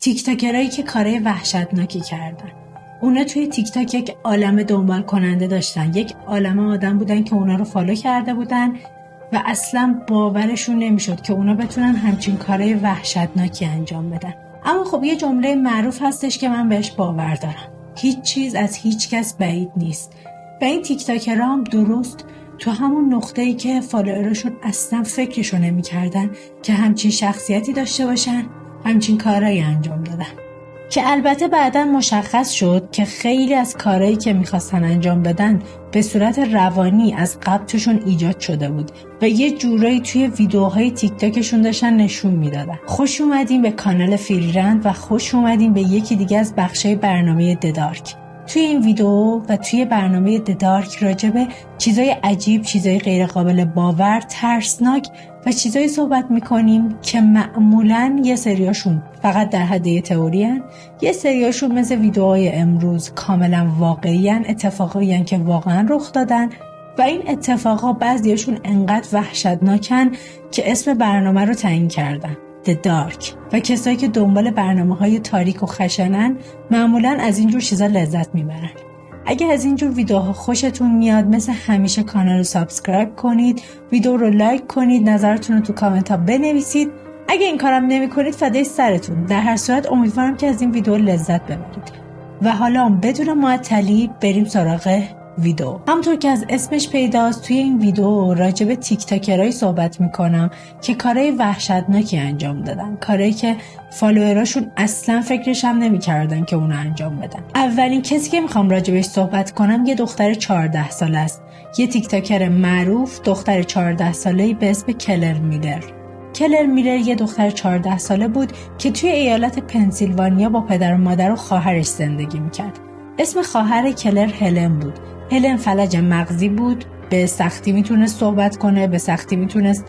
تیک تاکرایی که کارهای وحشتناکی کردن. اونا توی تیک تاک یک عالمه دنبال کننده داشتن، یک عالمه آدم بودن که اونا رو فالو کرده بودن و اصلا باورشون نمیشد که اونا بتونن همچین کارهای وحشتناکی انجام بدن. اما خب یه جمله معروف هستش که من بهش باور دارم: هیچ چیز از هیچ کس بعید نیست. و این تیک تاکرها هم درست تو همون نقطه‌ای که فالووراشون اصلا فکرشو نمی‌کردن که همچین شخصیتی داشته باشن، همچین کارهایی انجام دادن. که البته بعداً مشخص شد که خیلی از کارهایی که می‌خواستن انجام بدن به صورت روانی از قبل توشون ایجاد شده بود و یه جورایی توی ویدیوهای تیک تاکشون داشتن نشون میدادن. خوش اومدین به کانال فریرند و خوش اومدین به یکی دیگه از بخشای برنامه ددارک. توی این ویدیو و توی برنامه ددارک راجع به چیزای عجیب، چیزای غیر قابل باور، ترسناک و چیزایی صحبت میکنیم که معمولاً یه سریاشون فقط در حد تئوری هن، یه سریاشون مثل ویدیوهای امروز کاملاً واقعی هن، اتفاقایی هن که واقعاً رخ دادن و این اتفاقا بعضیاشون انقدر وحشتناکن که اسم برنامه رو تعیین کردن: ددارک. و کسایی که دنبال برنامه‌های تاریک و خشنن معمولاً از اینجور چیزا لذت میبرن. اگه از اینجور ویدیوها خوشتون میاد، مثل همیشه کانال رو سابسکرایب کنید، ویدیو رو لایک کنید، نظرتون رو تو کامنت ها بنویسید. اگه این کارم نمی‌کنید فدای سرتون. در هر صورت امیدوارم که از این ویدیو لذت ببرید. و حالا بدون معطلی بریم سراغ ویدیو. همونطور که از اسمش پیداست، توی این ویدیو راجع به تیک تاکرایی صحبت میکنم که کارهای وحشتناکی انجام دادن، کارهایی که فالووراشون اصلا فکرش هم نمیکردن که اونو انجام بدن. اولین کسی که میخوام راجع بهش صحبت کنم یه دختر 14 ساله است، یه تیک تاکر معروف، دختر 14 ساله‌ای به اسم کلر میلر. کلر میلر یه دختر 14 ساله بود که توی ایالت پنسیلوانیا با پدر و مادر و خواهرش زندگی میکرد. اسم خواهر کلر هلن بود. هلن فلج مغزی بود، به سختی میتونست صحبت کنه، به سختی میتونست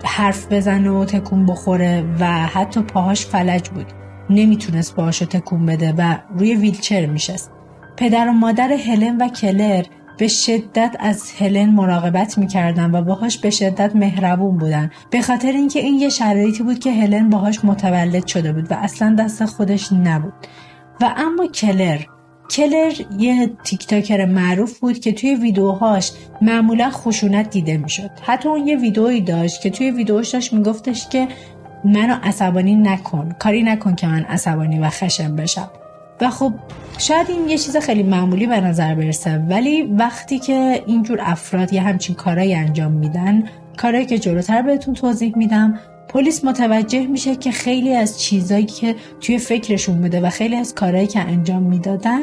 حرف بزنه و تکون بخوره و حتی پاهاش فلج بود، نمیتونست پاهاشو تکون بده و روی ویلچر میشست. پدر و مادر هلن و کلر به شدت از هلن مراقبت میکردن و باهاش به شدت مهربون بودن، به خاطر اینکه این یه شرایطی بود که هلن باهاش متولد شده بود و اصلا دست خودش نبود. و اما کلر یه تیک تاکر معروف بود که توی ویدیوهاش معمولا خشونت دیده میشد. حتی اون یه ویدیویی داشت که توی ویدیوش داشت میگفتش که منو عصبانی نکن، کاری نکن که من عصبانی و خشن بشم. و خب شاید این یه چیز خیلی معمولی به نظر برسه، ولی وقتی که اینجور افراد یه همچین کارایی انجام میدن، کارایی که جلوتر بهتون توضیح میدم، پلیس متوجه میشه که خیلی از چیزایی که توی فکرشون بوده و خیلی از کارهایی که انجام میدادن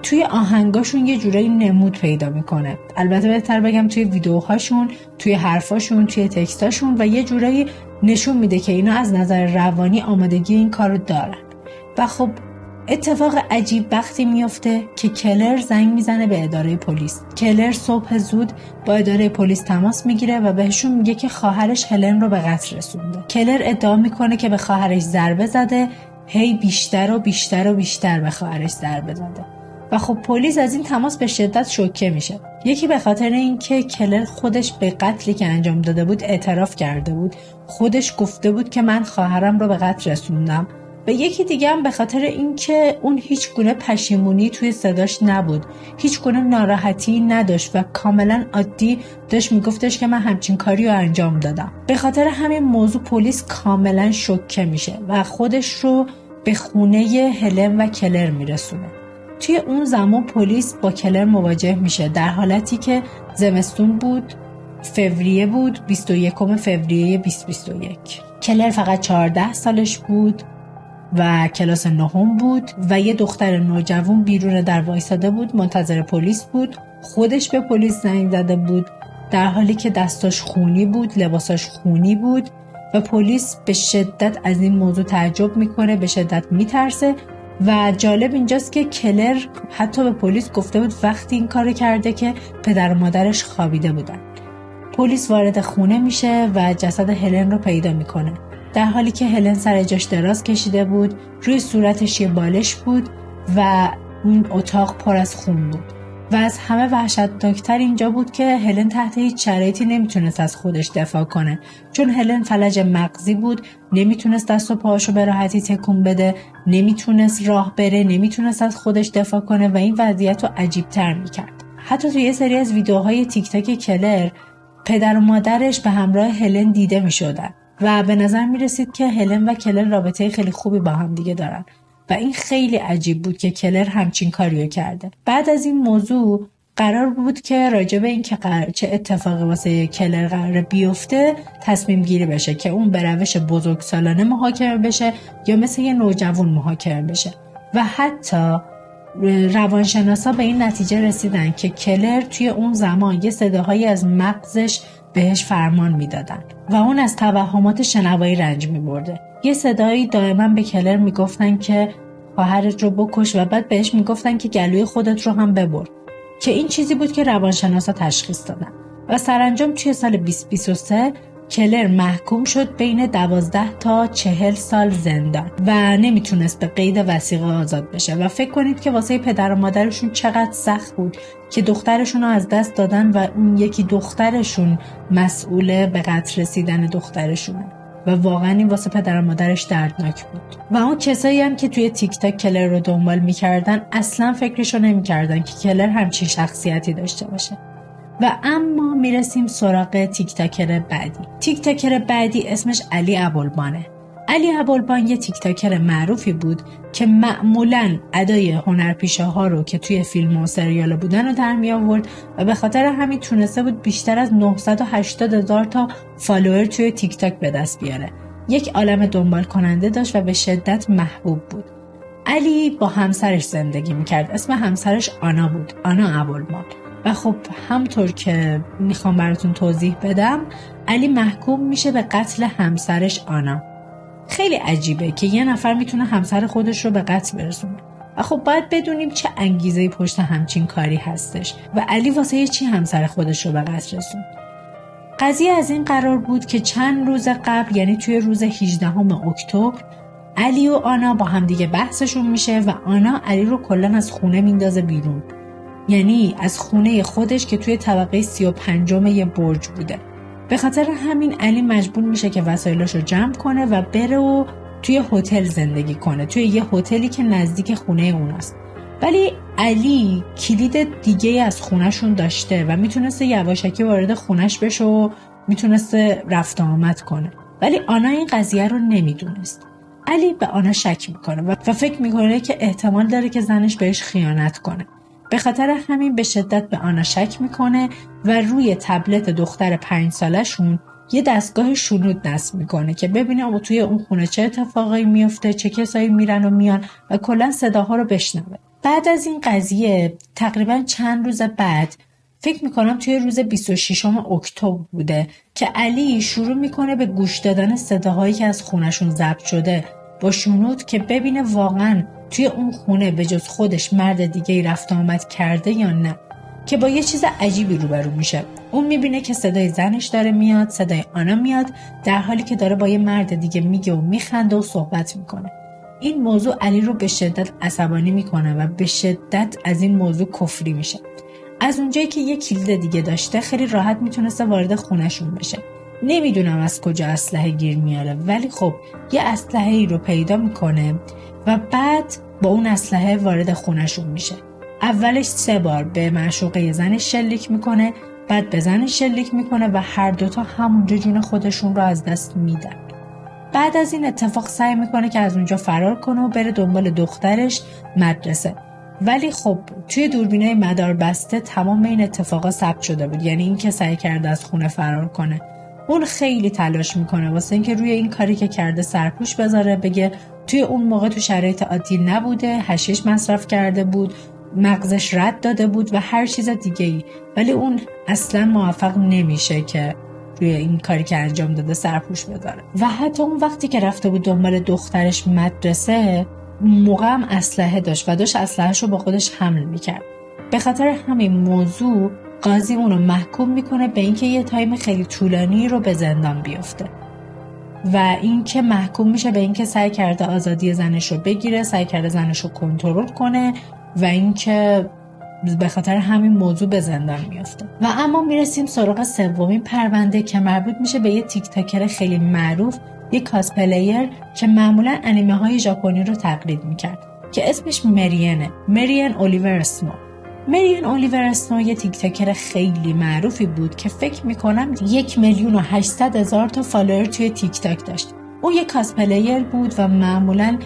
توی آهنگاشون یه جورایی نمود پیدا میکنه. البته بهتر بگم توی ویدیوهاشون، توی حرفاشون، توی تکستاشون، و یه جورایی نشون میده که اینا از نظر روانی آمادگی این کارو دارن. و خب اتفاق عجیب وقتی میفته که کلر زنگ میزنه به اداره پلیس. کلر صبح زود با اداره پلیس تماس میگیره و بهشون میگه که خواهرش هلن رو به قتل رسونده. کلر ادعا میکنه که به خواهرش ضربه زده، هی بیشتر و بیشتر و بیشتر به خواهرش ضربه زده. و خب پلیس از این تماس به شدت شوکه میشه. یکی به خاطر اینکه کلر خودش به قتلی که انجام داده بود اعتراف کرده بود، خودش گفته بود که من خواهرم رو به قتل رسوندم، و یکی دیگه هم به خاطر اینکه اون هیچ گونه پشیمونی توی صداش نبود، هیچ گونه ناراحتی نداشت و کاملا عادی داشت میگفتش که من همچین کاری رو انجام دادم. به خاطر همین موضوع پلیس کاملا شوکه میشه و خودش رو به خونه هلن و کلر میرسونه. توی اون زمان پلیس با کلر مواجه میشه در حالتی که زمستون بود، فوریه بود، 21 فوریه 2021. کلر فقط 14 سالش بود و کلاس نهم بود و یه دختر نوجوان بیرون در وایساده بود، منتظر پلیس بود. خودش به پلیس زنگ زده بود در حالی که دستاش خونی بود، لباساش خونی بود و پلیس به شدت از این موضوع تعجب میکنه، به شدت میترسه. و جالب اینجاست که کلر حتی به پلیس گفته بود وقتی این کارو کرده که پدر و مادرش خوابیده بودن. پلیس وارد خونه میشه و جسد هلن رو پیدا میکنه، در حالی که هلن سر جاش دراز کشیده بود، روی صورتش یه بالش بود و این اتاق پر از خون بود. و از همه وحشتناکتر اینجا بود که هلن تحت هیچ شرایطی نمیتونست از خودش دفاع کنه، چون هلن فلج مغزی بود، نمیتونست دست و پاهاشو به راحتی تکون بده، نمیتونست راه بره، نمیتونست از خودش دفاع کنه و این وضعیت رو عجیب‌تر میکرد. حتی توی یه سری از ویدیوهای تیک تاک کلر پدر و مادرش به همراه هلن دیده میشدن و به نظر میرسید که هلن و کلر رابطه خیلی خوبی با هم دیگه دارن و این خیلی عجیب بود که کلر همچین کاریو کرده. بعد از این موضوع قرار بود که راجع به این که چه اتفاقی واسه کلر قراره بیفته تصمیم گیری بشه که اون به روش بزرگسالانه محاکمه بشه یا مثل یه نوجوان محاکمه بشه و حتی روانشناسا به این نتیجه رسیدن که کلر توی اون زمان یه صداهایی از مغزش بهش فرمان میدادن و اون از توهمات شنوایی رنج میبرده. یه صدایی دائما به کلر میگفتن که خواهرت رو بکش و بعد بهش میگفتن که گلوی خودت رو هم ببر، که این چیزی بود که روانشناسا تشخیص دادن و سرانجام توی سال 2023 کلر محکوم شد بین 12 تا 40 سال زندان و نمیتونست به قید وثیقه آزاد بشه و فکر کنید که واسه پدر و مادرشون چقدر سخت بود که دخترشون رو از دست دادن و اون یکی دخترشون مسئول به قتل رسیدن دخترشونه و واقعا این واسه پدر و مادرش دردناک بود. و اون کسایی هم که توی تیک تاک کلر رو دنبال میکردن اصلا فکرشو نمیکردن که کلر همچین شخصیتی داشته باشه. و اما میرسیم سراغ تیک تاکر بعدی. تیک تاکر بعدی اسمش علی ابوالبانه. علی ابوالبان یه تیک تاکر معروفی بود که معمولاً ادای هنرپیشه ها رو که توی فیلم و سریال بودن رو در می آورد و به خاطر همین تونسته بود بیشتر از 980,000 تا فالوور توی تیک تاک به دست بیاره. یک عالم دنبال کننده داشت و به شدت محبوب بود. علی با همسرش زندگی میکرد. اسم همسرش آنا بود، آنا ابوالبان. و خب همطور که میخوام براتون توضیح بدم، علی محکوم میشه به قتل همسرش آنا. خیلی عجیبه که یه نفر میتونه همسر خودش رو به قتل برسونه و خب باید بدونیم چه انگیزه‌ای پشت همچین کاری هستش و علی واسه چی همسر خودش رو به قتل رسون. قضیه از این قرار بود که چند روز قبل، یعنی توی روز 18 اکتبر، علی و آنا با هم دیگه بحثشون میشه و آنا علی رو کلاً از خونه میندازه بیرون، یعنی از خونه خودش که توی طبقه 35 یه برج بوده. به خاطر همین علی مجبور میشه که وسایلاشو جمع کنه و بره و توی هتل زندگی کنه، توی یه هتلی که نزدیک خونه اوناست. ولی علی کلید دیگه از خونهشون داشته و میتونسته یواشکی وارد خونش بشه و میتونسته رفت آمد کنه، ولی آنا این قضیه رو نمیدونست. علی به آنا شک میکنه و فکر میکنه که احتمال داره که زنش بهش خیانت کنه. به خاطر همین به شدت به آنا شک میکنه و روی تبلت دختر 5 سالشون یه دستگاه شنود نصب میکنه که ببینه توی اون خونه چه اتفاقایی میفته، چه کسایی میرن و میان و کلا صداها رو بشنوه. بعد از این قضیه تقریبا چند روز بعد، فکر میکنم توی روز 26 اکتبر بوده، که علی شروع میکنه به گوش دادن صداهایی که از خونشون ضبط شده با شنود که ببینه واقعا توی اون خونه به جز خودش مرد دیگه‌ای رفت آمد کرده یا نه، که با یه چیز عجیبی روبرو میشه. اون میبینه که صدای زنش داره میاد، صدای آنا میاد، در حالی که داره با یه مرد دیگه میگه و میخنده و صحبت میکنه. این موضوع علی رو به شدت عصبانی میکنه و به شدت از این موضوع کفری میشه. از اونجایی که یه کلید دیگه داشته خیلی راحت میتونسته وارد خونهشون بشه. نمیدونم از کجا اسلحه گیر میاره، ولی خب یه اسلحه‌ای رو پیدا میکنه و بعد با اون اسلحه وارد خونهشون میشه. اولش 3 بار به معشوقه زنش شلیک میکنه، بعد به زنش شلیک میکنه و هر دوتا همونجا جون خودشون رو از دست میدن. بعد از این اتفاق سعی میکنه که از اونجا فرار کنه و بره دنبال دخترش مدرسه. ولی خب توی دوربینای مدار بسته تمام این اتفاقا ثبت شده بود، یعنی این که سعی کرده از خونه فرار کنه. اون خیلی تلاش میکنه واسه اینکه روی این کاری که کرده سرپوش بذاره، بگه توی اون موقع تو شرایط عادی نبوده، حشیش مصرف کرده بود، مغزش رد داده بود و هر چیز دیگه‌ای، ولی اون اصلا موفق نمیشه که روی این کاری که انجام داده سرپوش بذاره. و حتی اون وقتی که رفته بود دنبال دخترش مدرسه، موقع هم اسلحه داشت و داشت اسلحه‌ش رو با خودش حمل میکرد. به خاطر همین موضوع قاضی اون رو محکوم میکنه به اینکه یه تایم خیلی طولانی رو به زندان بیفته و اینکه محکوم میشه به اینکه سعی کرده آزادی زنش رو بگیره، سعی کرده زنش رو کنترل کنه و اینکه به خاطر همین موضوع به زندان میفته. و اما میرسیم سراغ سومین پرونده که مربوط میشه به یه تیک تاکر خیلی معروف، یه کاسپلیر که معمولا انیمه های ژاپنی رو تقلید میکرد که اسمش مریان الیور اسنو. مریان الیور اسنو یه تیک تاکر خیلی معروفی بود که فکر میکنم 1,800,000 تا فالوور توی تیک تاک داشت. اون یه کاسپلیر بود و معمولا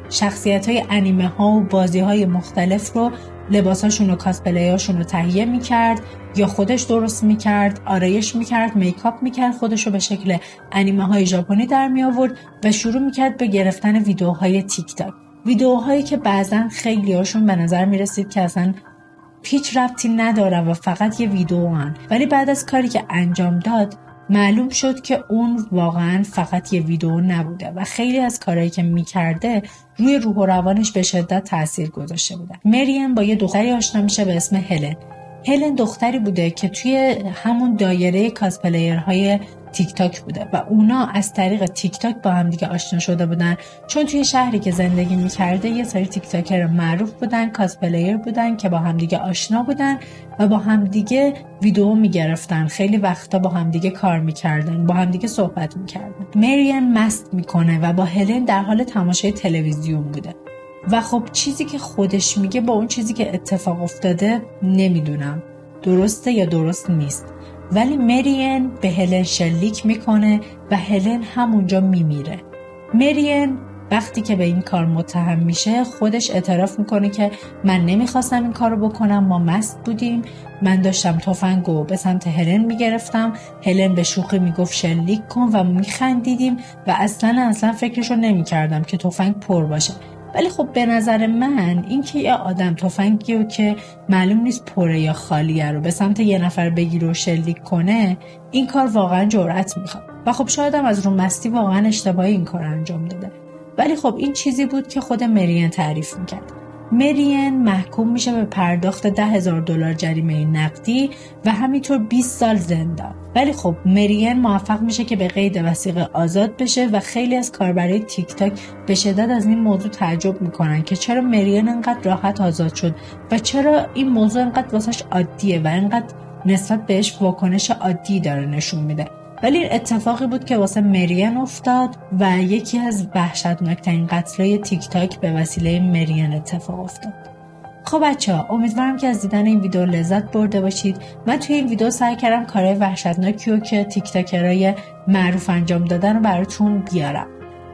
شخصیت‌های انیمه ها و بازی های مختلف رو لباساشون و کاسپلیاشون رو تهیه میکرد یا خودش درست میکرد، آرایش میکرد، میکاپ میکرد، خودش رو به شکل انیمه های ژاپنی در می آورد و شروع میکرد به گرفتن ویدیوهای تیک تاک. ویدیوهایی که بعضا خیلی هاشون به نظر میرسید که اصلا هیچ ربطی نداره و فقط یه ویدیو هن. ولی بعد از کاری که انجام داد معلوم شد که اون واقعا فقط یه ویدیو نبوده و خیلی از کارهایی که میکرده روی روح و روانش به شدت تاثیر گذاشته بوده. مریان با یه دختری آشنا میشه به اسم هلن دختری بوده که توی همون دایره کاسپلیرهای تیک تاک بوده و اونا از طریق تیک تاک با هم دیگه آشنا شده بودن، چون توی شهری که زندگی میکرده یه سری تیک تاکر معروف بودن، کاسپلیر بودن که با هم دیگه آشنا بودن و با هم دیگه ویدیو میگرفتن، خیلی وقتا با هم دیگه کار میکردن، با هم دیگه صحبت میکردن. مریان مست میکنه و با هلن در حال تماشای تلویزیون بوده و خب چیزی که خودش میگه با اون چیزی که اتفاق افتاده نمیدونم درسته یا درست نیست، ولی مریان به هلن شلیک میکنه و هلن همونجا میمیره. مریان وقتی که به این کار متهم میشه خودش اعتراف میکنه که من نمیخواستم این کارو بکنم، ما مست بودیم، من داشتم تفنگو به سمت هلن میگرفتم، هلن به شوخی میگفت شلیک کن و میخندیدیم و اصلا فکرشو نمیکردم که تفنگ پر باشه. ولی خب به نظر من این که یه آدم تفنگیو که معلوم نیست پره یا خالیه رو به سمت یه نفر بگیره و شلیک کنه، این کار واقعا جرأت میخواد و خب شاید هم از رو مستی واقعا اشتباهی این کار انجام داده. ولی خب این چیزی بود که خود مریان تعریف میکرد. مریان محکوم میشه به پرداخت $10,000 جریمه نقدی و همینطور 20 سال زندان. ولی خب مریان موفق میشه که به قید وثیقه آزاد بشه و خیلی از کاربرای تیک تاک به شدت از این موضوع تعجب میکنن که چرا مریان انقدر راحت آزاد شد و چرا این موضوع انقدر واسش عادیه و انقدر نسبت بهش واکنش عادی داره نشون میده. ولی این اتفاقی بود که واسه مریان افتاد و یکی از وحشتناکترین قتل‌های تیک تاک به وسیله مریان اتفاق افتاد. خب بچه‌ها، امیدوارم که از دیدن این ویدیو لذت برده باشید. من توی این ویدیو سعی کردم کارهای وحشتناکی رو که تیک تاکرای معروف انجام دادن رو براتون بیارم.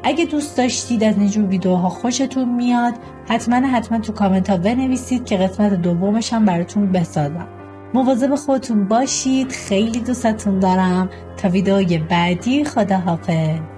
اگه دوست داشتید از اینجور ویدیوها خوشتون میاد، حتما تو کامنت ها بنویسید که قسمت دومش هم براتون بسازم. مواظب خودتون باشید، خیلی دوستتون دارم. تا ویدیوی بعدی، خداحافظ.